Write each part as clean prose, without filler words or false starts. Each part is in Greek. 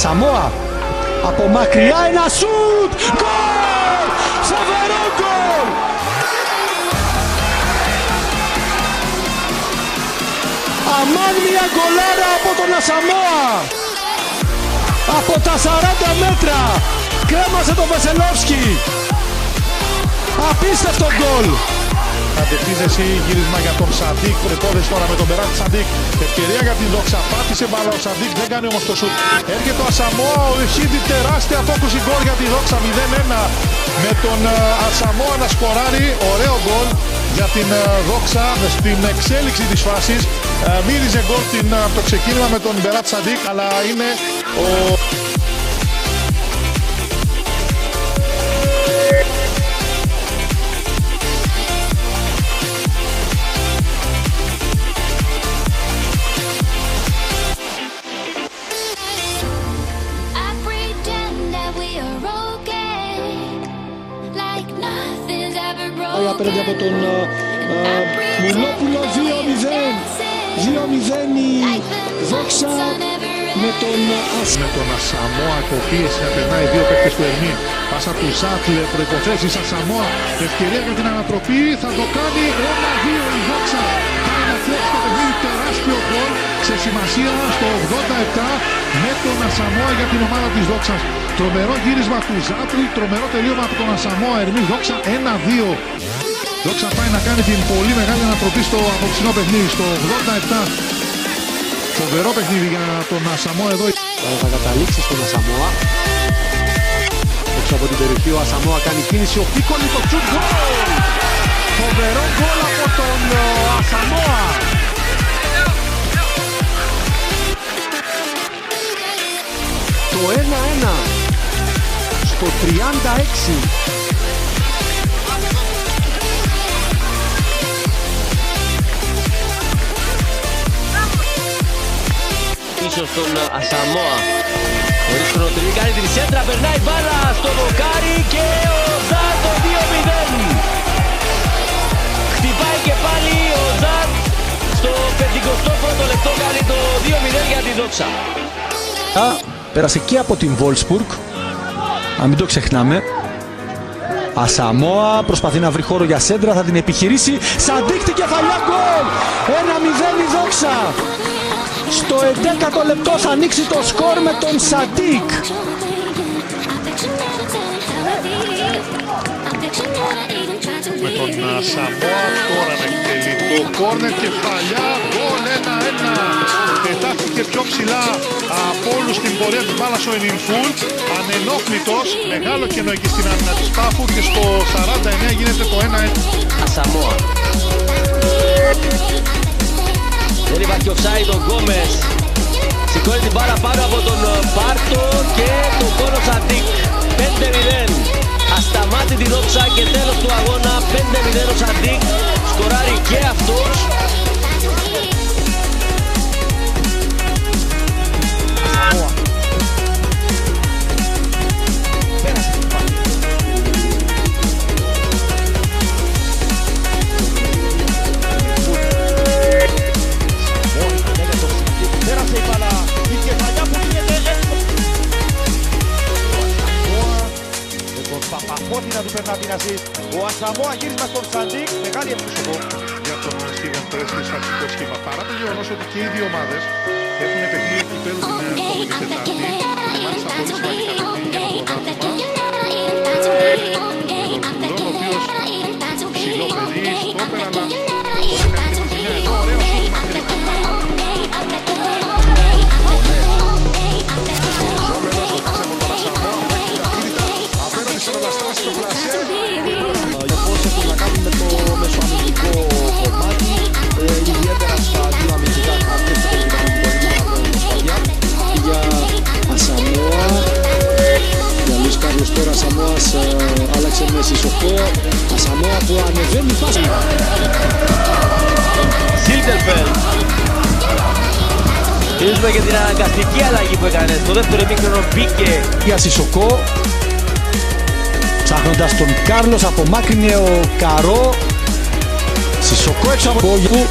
Ασαμόα. Από μακριά ένα σουτ. Γκολ! Φοβερό γκολ! Αμάν μια γκολάρα από τον Ασαμόα. Από τα 40 μέτρα. Κρέμασε τον Βεσελόφσκι. Απίστευτο γκολ. Κατευθύνεση, γύρισμα για τον Σαντίκ. Προπόδεση τώρα με τον Μπεράτη Σαντίκ. Ευκαιρία για την Δόξα. Πάτησε μπάλα ο Σαντίκ. Δεν κάνει όμως το σουτ. Έρχεται ο Ασαμόα. Ο Ιχίδη. Τεράστια απόκρουση γκολ για τη Δόξα. 0-1. Με τον Ασαμόα να σκοράρει. Ωραίο γκολ για την Δόξα στην εξέλιξη της φάσης. Μύριζε γκολ το ξεκίνημα με τον Μπεράτη Σαντίκ. Αλλά είναι ο... Απέναντι από τον Μουλόπουλο. 2-0 η Δόξα με τον Ασαμόα. Υποπίεση να περνάει δύο παίκτες του Ερμή. Πάσα του Ζάτλε, προϋποθέσεις Ασαμόα. Ευκαιρία για την ανατροπή. Θα το κάνει 1-2 η Δόξα. Πάει να κλέψει το παιχνίδι. Τεράστιο γκολ σε σημασία στο 87 με τον Ασαμόα για την ομάδα της Δόξας. Τρομερό γύρισμα του Ζάτλη. Τρομερό τελείωμα από τον Ασαμόα. Ερμή Δόξα 1-2. Δόξα πάει να κάνει την πολύ μεγάλη ανατροπή στο απόψινό παιχνίδι, στο 87. Φοβερό παιχνίδι για τον Ασαμόα εδώ. Θα καταλήξει στον Ασαμόα. Έξω από την περιοχή ο Ασαμόα κάνει κίνηση. Ο Πίκολη το σουτ γκολ! Φοβερό γκολ από τον Ασαμόα. Το 1-1 στο 36. Πίσω στον Ασαμόα. Χωρίς χρονοτριβή κάνει την σέντρα, περνάει μπάλα στο δοκάρι και ο Ζαν το 2-0. Χτυπάει και πάλι ο Ζαν στο 51ο λεπτό, κάνει το 2-0 για τη Δόξα. Πέρασε και από την Wolfsburg, να μην το ξεχνάμε. Ασαμόα προσπαθεί να βρει χώρο για σέντρα, θα την επιχειρήσει. Σαντίκ την κεφαλιά, γκολ! 1-0 η Δόξα. Στο 11ο λεπτό θα ανοίξει το σκορ με τον Σαντίκ. Με τον Ασαμόα τώρα να εκτελεί το κόρνερ, κεφαλιά, γκολ 1-1. Πετάχθηκε πιο ψηλά από όλους στην πορεία της μπάλας ο Ενινφούλ. Ανενόχλητος, μεγάλο κενό εκεί στην άμυνα της Πάφου και στο 49 γίνεται το 1-1. Ασαμόα. Δεν υπάρχει offside ο Γκόμες. Σηκώνει την μπάλα πάνω από τον Πάρτο και το πόνο Σαντίκ. 5-0. Ασταμάτητη Δόξα και τέλος του αγώνα. 5-0 ο Σαντίκ. Σκοράρει και αυτός. Παπαπόθη να του περνά την ασίστ. Ο Ασαμόα γύρισμα στον Σαντίκ, μεγάλη επιστροφή. Για τον Στίβεν Πρέσλι στο αρχικό σχήμα. Παρά το γεγονός ότι και οι δύο ομάδες έχουν παιχνίδι κυπέλλου την Πέμπτη και Τετάρτη, μάλιστα πολύ σημαντικά παιχνίδια για το πρωτάθλημα. Τον Κουλόν, ο οποίος ψηλό παιδί, στόπερ, αλλά μπορεί να κάνει τη ζημιά εδώ. Ωραίο σούτ μακρινά. Πώς έχουν να κάνουν με το μεσοαμυντικό κομμάτι, ιδιαίτερα στα δύο αμυντικά χάρτες που έχουν κάνει την Σπαλιά. Για Ασαμόα, για Λουίς Κάρλος τώρα Ασαμόας άλλαξε με Σισοκό. Ασαμόα που ανεβαίνει φάση. Σίλτερφελντ. Είδαμε και την αναγκαστική αλλαγή που έκανε. Στο δεύτερο ημίχρονο μπήκε Για Σισοκό. Ψάχνοντας τον Κάρλος, απομάκρυνε ο Καρό. Σισοκό έξω από το του.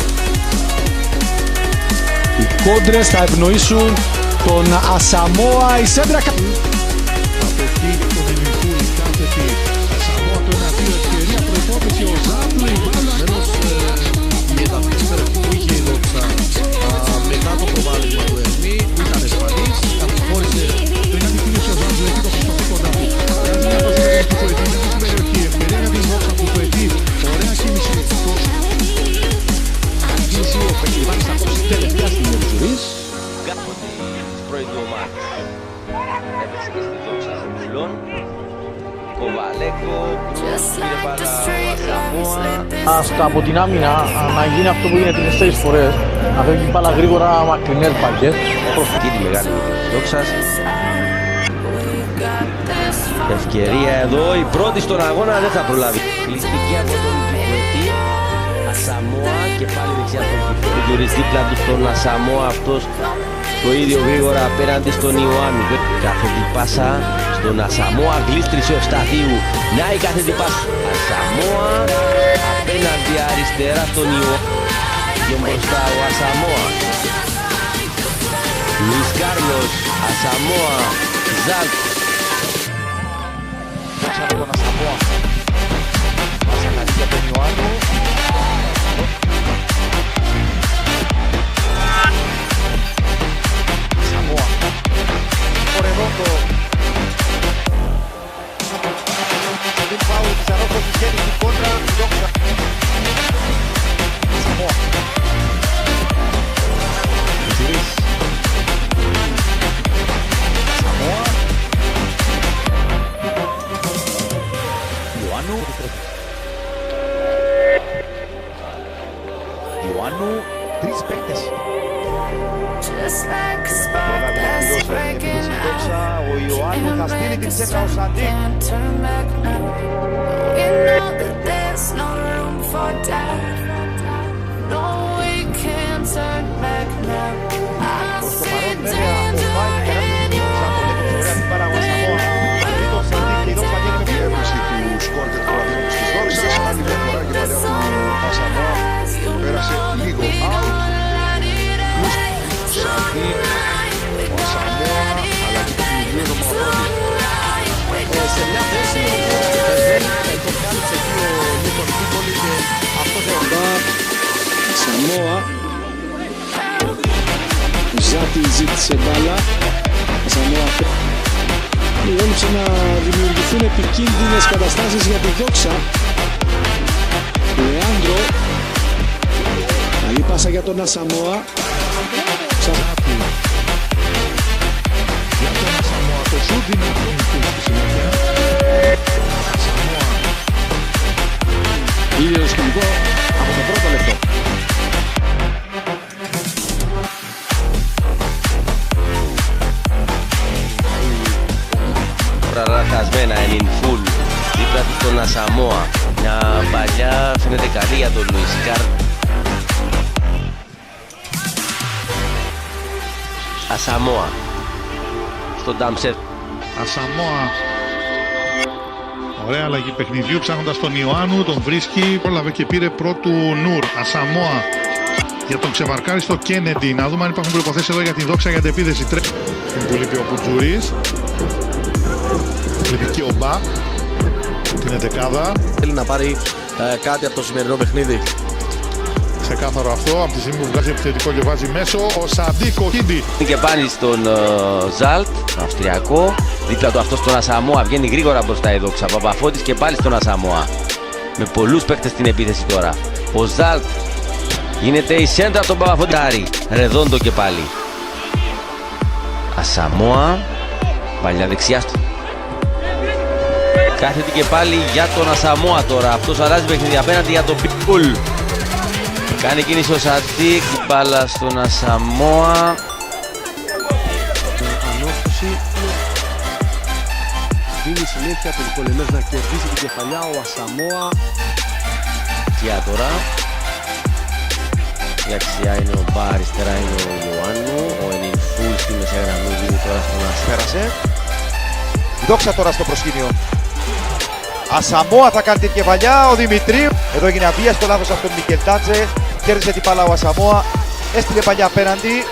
Οι κόντρες θα ευνοήσουν τον Ασαμόα. Η σέντρα Από εκεί τον Ενιφούλη κάθετη. Ασαμόα το 1-2, ευκαιρία προϋπόθεση. Ο Ζάτλ, η μπάλα. Μέρος η εδαφική υπεροχή που είχε η Δόξα μετά το προβάδισμα του Ερμή, που ήταν εσφαλής, καθοχώρησε πριν αντικίνησε ο Ζάτλ, εκεί το προσπαθεί κοντά του. Κάνει μια πάση του Κουετή, μέσα στην περιοχή, ευκαιρία για την Δόξα του Κουετή. Ωραία κίνηση εκτός. Αγγίσει ο Πεκριβάνης θα κόψει τελευταία στιγμή του Ζουρής. Κάποτε της πρώην του ομάδας. Έπαιξε και στη Δόξα ο Μουλών. Κοβαλέκο, πήρε μπάλα ο Ασαμόα. Asta από την άμυνα να γίνει αυτό που γίνεται 4 φορές, να φεύγει μπάλα γρήγορα μακρινές μπαλιές. Εκεί τη μεγάλη της Δόξας. Ευκαιρία εδώ, η πρώτη στον αγώνα δεν θα προλάβει. Κλειστική από τον Κουετή. Ασαμόα και πάλι δεξιά από τον Κουτουρής δίπλα του στον Ασαμόα, αυτός το ίδιο γρήγορα απέναντι στον Ιωάννου. Κάθετη πάσα στον Ασαμόα, γλίστρισε ο Σταθίου. Να η κάθετη πάσα. Ασαμόα απέναντι αριστερά στον Ιωάννου. Και μπροστά ο Ασαμόα. Λουίς Κάρλος, Ασαμόα, Ζαλτ. Δόξα με τον Ασαμόα. Πάσα καλή για τον Ιωάννου. Ασαμόα. Ρεδόντο. Στο Βιν Πάου της Αρόφος της Γέννης στην κόντρα. Δόξα. Ασαμόα. Ζουρής. Ασαμόα. Ιωάννου. Ιωάννου. Τρεις παίκτες. Ο Ιωάννου θα στείλει την σέντρα ο Σαντίκ. Προς το παρόν βέβαια ο Πάη τεράστιος σαν τον έκανε ωραία την πάρα ο Ασαμόα. Αντί τον Σαντίκ και η Δόξα βγαίνει με την Έβριση του σκορ και του βραδινού της Δόξας. Άλλη μια φορά και παλιά του Ασαμόα πέρασε λίγο out. Σαντί, ο Ασαμόα, αλλά και το παιχνιδιού το Μαυρόνι. σε μια θέση το κάλυψε εκεί ο Νίκος Τίπολη και αυτό θεωρητά. Ασαμόα. Ζάτη ζήτησε μπάλα. Ασαμόα έλειψε να δημιουργηθούν επικίνδυνες καταστάσεις για τη Δόξα. Λεάντρο. Καλή πάσα για τον Ασαμόα. Για τον Ασαμόα το σούτ είναι στη συνέχεια. Ασαμόα. Ίδιο σκηνικό από το πρώτο λεπτό. Πραραχασμένα in full δίπλα του τον Ασαμόα. Μια παλιά φαίνεται καλή για τον Λουίς Κάρ. Ασαμόα στον Ντάμσερ. Ασαμόα. Ωραία αλλαγή παιχνιδιού, ψάχνοντας τον Ιωάννου, τον βρίσκει, πρόλαβε και πήρε πρώτου Νούρ. Ασαμόα για τον ξεβαρκάριστο Κένεντι. Να δούμε αν υπάρχουν προϋποθέσεις εδώ για την Δόξα για την επίδεση. Την που λείπει ο Πουτζουρής. Λείπει και ο Μπα. Την εντεκάδα. Θέλει να πάρει κάτι από το σημερινό παιχνίδι. Ξεκάθαρο αυτό, από τη στιγμή που βγάζει επιθετικό και βάζει μέσο, ο Σαντίκο Κίντι. Και πάλι στον Ζαλτ, Αυστριακό. Δίπλα του αυτό στον Ασαμόα, βγαίνει γρήγορα μπροστά η Δόξα. Παπαφώτης και πάλι στον Ασαμόα. Με πολλούς παίκτες στην επίθεση τώρα. Ο Ζαλτ γίνεται η σέντρα από τον Παπαφώτη. Ρεδόντο και πάλι. Ασαμόα, παλιά δεξιά. Κάθεται και πάλι για τον Ασαμόα τώρα. Αυτός αλλάζει παιχνίδι απέναντι για τον Πικούλ. Κάνει κίνηση ο Σαντίκ, μπάλα στον Ασαμόα. Ανόρθωση. Δίνει συνέχεια τον Πολεμές να κερδίσει την κεφαλιά. Ο Ασαμόα. Δεξιά τώρα. Η αξιά είναι ο Μπα, αριστερά είναι ο Ιωάννου. Ο Ενινφούλ στη μεσαία γραμμή δίνει τώρα στον Ασαμόα. Πέρασε. Δόξα τώρα στο προσκήνιο. Ασαμόα θα κάνει την κεφαλιά, ο Δημητρίου. Εδώ έγινε αβίαστο λάθος από τον Μικελτάτζε. Κέρδισε την μπάλα ο Ασαμόα. Έστειλε παλιά απέναντι.